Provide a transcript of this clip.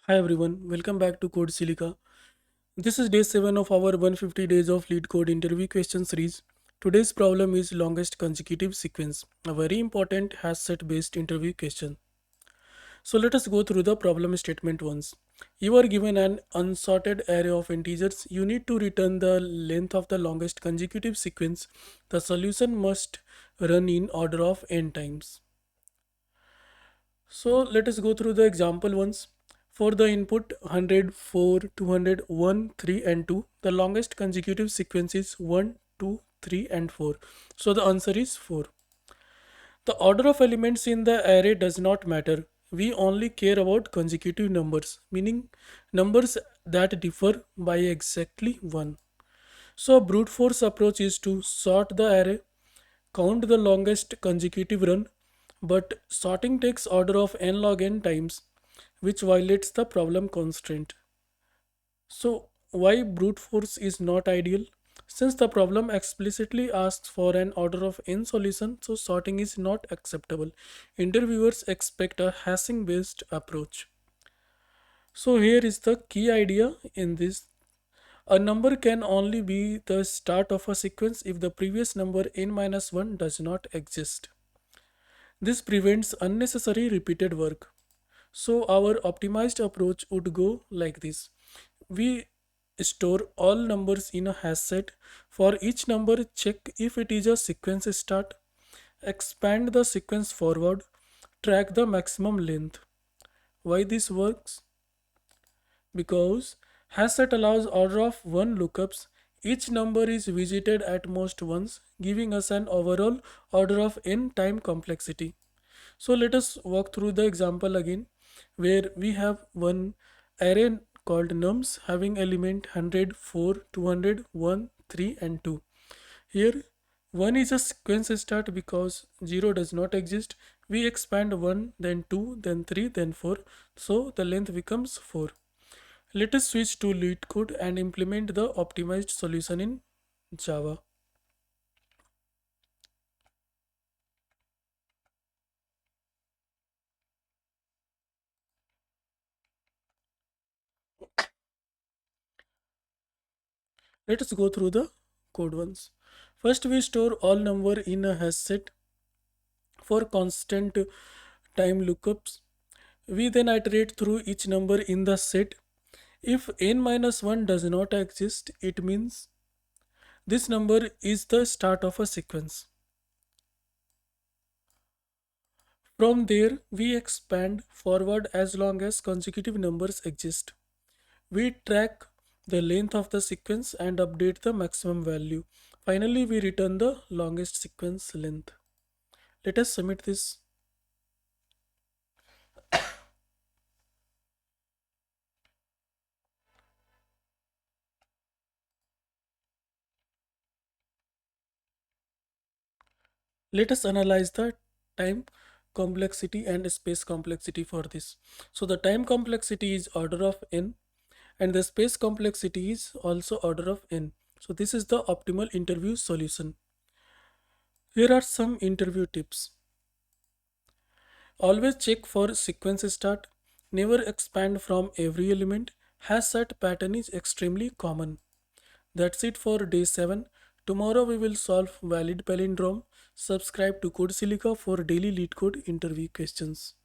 Hi everyone, welcome back to Code Silica. This is day 7 of our 150 days of LeetCode interview question series. Today's problem is longest consecutive sequence, a very important HashSet-based interview question. So let us go through the problem statement once. You are given an unsorted array of integers. You need to return the length of the longest consecutive sequence. The solution must run in order of n times. So let us go through the example once. For the input 100, 4, 200, 1, 3 and 2, the longest consecutive sequence is 1, 2, 3 and 4. So the answer is 4. The order of elements in the array does not matter. We only care about consecutive numbers, meaning numbers that differ by exactly 1. So a brute force approach is to sort the array, count the longest consecutive run, but sorting takes order of n log n times, which violates the problem constraint. So why brute force is not ideal? Since the problem explicitly asks for an order of n solution, so sorting is not acceptable. Interviewers expect a hashing based approach. So here is the key idea in this. A number can only be the start of a sequence if the previous number n minus 1 does not exist. This prevents unnecessary repeated work. So our optimized approach would go like this. We store all numbers in a hash set. For each number, check if it is a sequence start, expand the sequence forward, track the maximum length. Why this works? Because HashSet allows order of 1 lookups. Each number is visited at most once, giving us an overall order of n time complexity. So let us walk through the example again, where we have one array called nums having element 100, 4, 200, 1, 3 and 2. Here 1 is a sequence start because 0 does not exist. We expand 1, then 2, then 3, then 4. So the length becomes 4. Let us switch to LeetCode and implement the optimized solution in Java. Let us go through the code once. First, we store all number in a hash set for constant time lookups. We then iterate through each number in the set. If n minus 1 does not exist, it means this number is the start of a sequence. From there, we expand forward as long as consecutive numbers exist. We track the length of the sequence and update the maximum value. Finally, we return the longest sequence length. Let us submit this. Let us analyze the time complexity and space complexity for this. So the time complexity is order of n and the space complexity is also order of n. So this is the optimal interview solution. Here are some interview tips. Always check for sequence start. Never expand from every element. HashSet pattern is extremely common. That's it for day 7. Tomorrow we will solve valid palindrome. Subscribe to Code Silica for daily LeetCode interview questions.